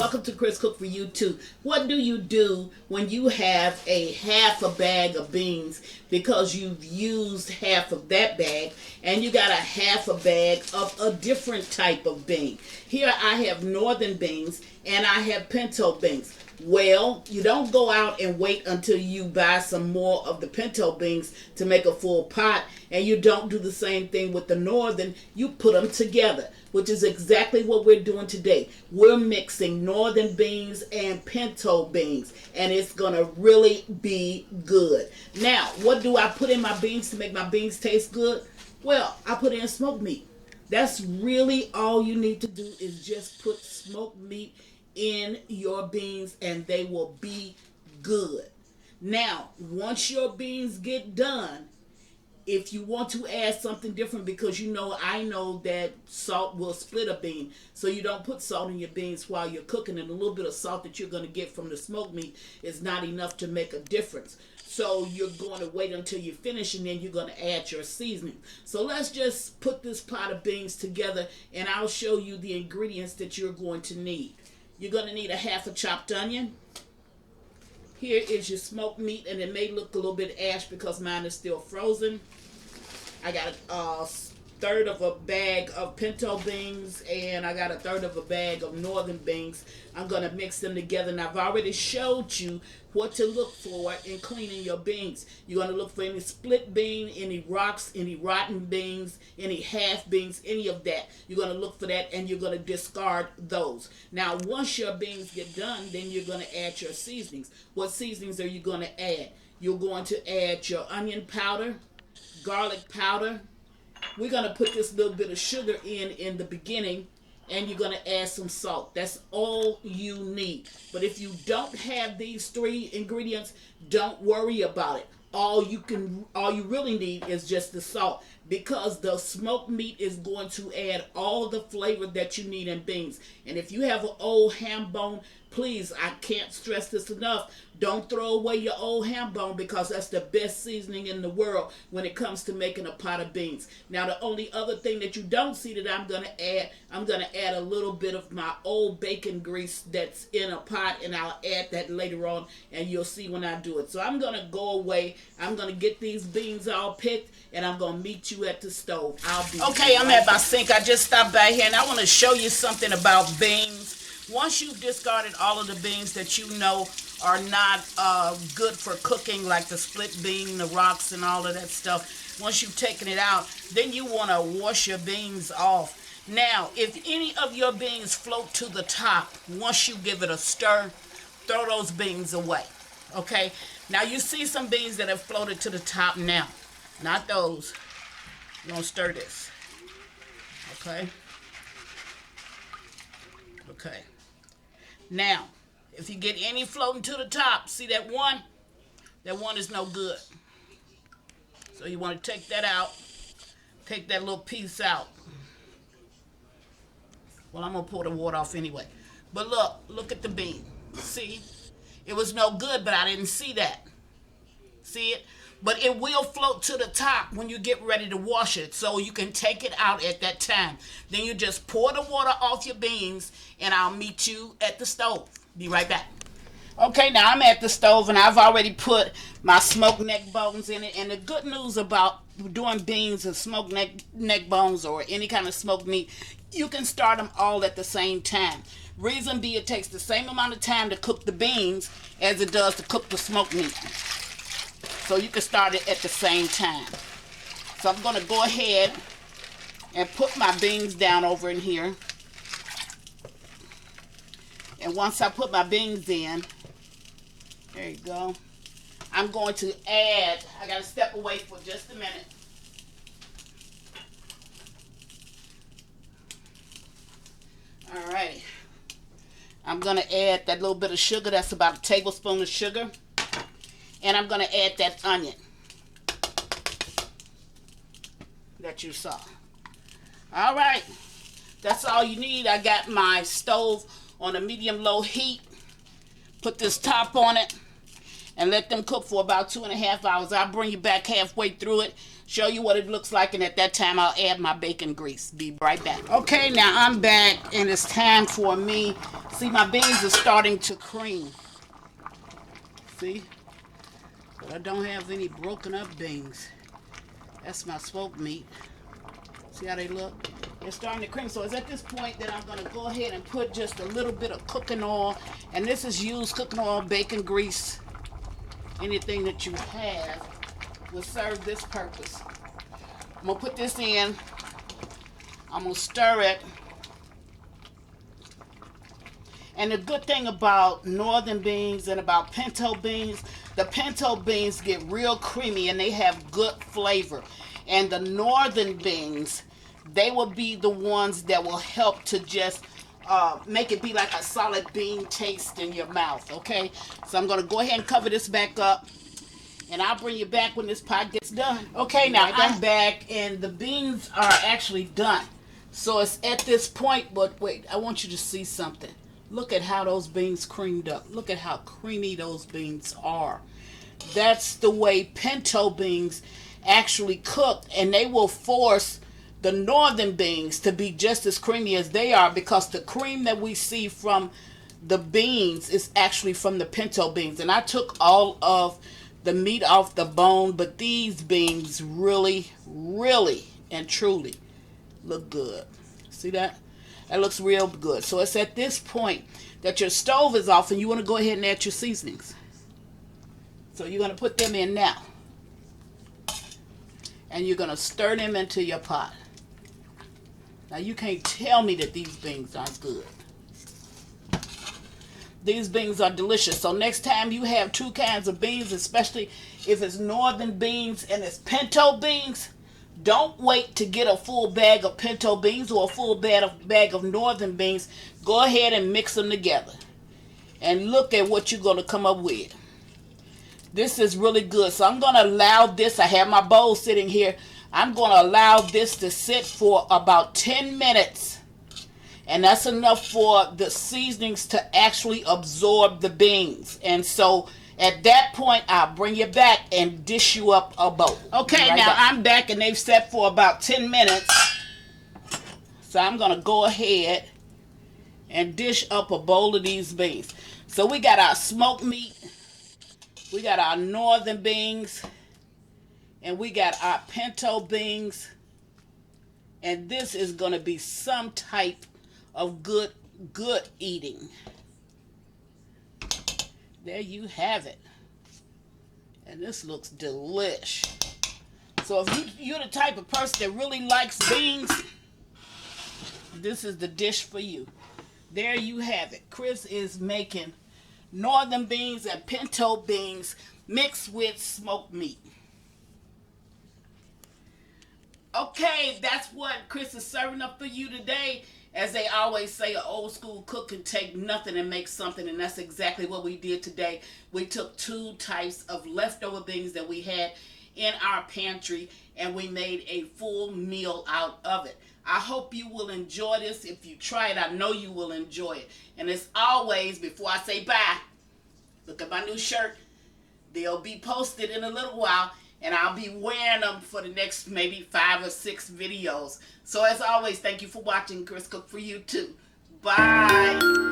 welcome to Chris Cook for You Too. What do you do when you have a half a bag of beans because you've used half of that bag and you got a half a bag of a different type of bean? Here I have northern beans and I have pinto beans. Well, you don't go out and wait until you buy some more of the pinto beans to make a full pot, and you don't do the same thing with the northern. You put them together, which is exactly what we're doing today. We're mixing northern beans and pinto beans, and it's going to really be good. Now, what do I put in my beans to make my beans taste good? Well, I put in smoked meat. That's really all you need to do, is just put smoked meat in your beans and they will be good. Now, once your beans get done, if you want to add something different, because I know that salt will split a bean, so you don't put salt in your beans while you're cooking, and a little bit of salt that you're going to get from the smoked meat is not enough to make a difference. So you're going to wait until you finish, and then you're going to add your seasoning. So let's just put this pot of beans together, and I'll show you the ingredients that you're going to need. You're going to need a half a chopped onion. Here is your smoked meat, and it may look a little bit ash because mine is still frozen. I got a third of a bag of pinto beans, and I got a third of a bag of northern beans. I'm going to mix them together, and I've already showed you what to look for in cleaning your beans. You're going to look for any split bean, any rocks, any rotten beans, any half beans, any of that. You're going to look for that, and you're going to discard those. Now, once your beans get done, then you're going to add your seasonings. What seasonings are you going to add? You're going to add your onion powder, garlic powder. We're going to put this little bit of sugar in the beginning, and you're going to add some salt. That's all you need. But if you don't have these three ingredients, don't worry about it. All you really need is just the salt, because the smoked meat is going to add all of the flavor that you need in beans. And if you have an old ham bone, please, I can't stress this enough, don't throw away your old ham bone, because that's the best seasoning in the world when it comes to making a pot of beans. Now, the only other thing that you don't see that I'm going to add a little bit of my old bacon grease that's in a pot, and I'll add that later on, and you'll see when I do it. So I'm going to go away. I'm going to get these beans all picked, and I'm going to meet you at the stove. Okay, I'm at my sink. I just stopped by here, and I want to show you something about beans. Once you've discarded all of the beans that you know are not good for cooking, like the split bean, the rocks, and all of that stuff, once you've taken it out, then you want to wash your beans off. Now, if any of your beans float to the top, once you give it a stir, throw those beans away. Okay? Now, you see some beans that have floated to the top now. Not those. You're going to stir this. Okay? Okay. Now, if you get any floating to the top, see that one? That one is no good. So you want to take that out. Take that little piece out. Well, I'm going to pour the water off anyway. But look at the bean. See? It was no good, but I didn't see that. See it? But it will float to the top when you get ready to wash it, so you can take it out at that time. Then you just pour the water off your beans, and I'll meet you at the stove. Be right back. Okay, now I'm at the stove, and I've already put my smoked neck bones in it. And the good news about doing beans and smoked neck bones or any kind of smoked meat, you can start them all at the same time. Reason being, it takes the same amount of time to cook the beans as it does to cook the smoked meat. So you can start it at the same time. So I'm going to go ahead and put my beans down over in here. And once I put my beans in, there you go, I'm going to add, I got to step away for just a minute. All right. I'm going to add that little bit of sugar. That's about a tablespoon of sugar. And I'm going to add that onion that you saw. All right. That's all you need. I got my stove on a medium-low heat. Put this top on it. and let them cook for about 2.5 hours. I'll bring you back halfway through it, show you what it looks like, and at that time I'll add my bacon grease. Be right back. Okay, now I'm back, and it's time for me. See, my beans are starting to cream. See? But I don't have any broken up beans. That's my smoked meat. See how they look? They're starting to cream. So it's at this point that I'm going to go ahead and put just a little bit of cooking oil. And this is used cooking oil, bacon grease. Anything that you have will serve this purpose. I'm going to put this in. I'm going to stir it. And the good thing about northern beans and about pinto beans, the pinto beans get real creamy and they have good flavor. And the northern beans, they will be the ones that will help to just make it be like a solid bean taste in your mouth, okay? So I'm going to go ahead and cover this back up, and I'll bring you back when this pot gets done. Okay, now I'm back, and the beans are actually done. So it's at this point, but wait, I want you to see something. Look at how those beans creamed up. Look at how creamy those beans are. That's the way pinto beans actually cook, and they will force the northern beans to be just as creamy as they are, because the cream that we see from the beans is actually from the pinto beans. And I took all of the meat off the bone, but these beans really, really and truly look good. See that? That looks real good. So it's at this point that your stove is off and you want to go ahead and add your seasonings. So you're going to put them in now. And you're going to stir them into your pot. Now you can't tell me that these beans aren't good. These beans are delicious. So next time you have two kinds of beans, especially if it's northern beans and it's pinto beans, don't wait to get a full bag of pinto beans or a full bag of northern beans. Go ahead and mix them together. And look at what you're going to come up with. This is really good. So I'm going to allow this. I have my bowl sitting here. I'm going to allow this to sit for about 10 minutes. And that's enough for the seasonings to actually absorb the beans. And so at that point, I'll bring you back and dish you up a bowl. Okay, right now back. I'm back and they've set for about 10 minutes. So I'm going to go ahead and dish up a bowl of these beans. So we got our smoked meat. We got our northern beans. And we got our pinto beans. And this is going to be some type of good eating. There you have it. And this looks delish. So if you're the type of person that really likes beans, this is the dish for you. There you have it. Chris is making northern beans and pinto beans mixed with smoked meat. Okay, that's what Chris is serving up for you today. As they always say, an old school cook can take nothing and make something, and that's exactly what we did today. We took two types of leftover beans that we had in our pantry, and we made a full meal out of it. I hope you will enjoy this. If you try it, I know you will enjoy it. And as always, before I say bye, look at my new shirt. They'll be posted in a little while, and I'll be wearing them for the next maybe 5 or 6 videos. So as always, thank you for watching. Chris Cook for you too. Bye.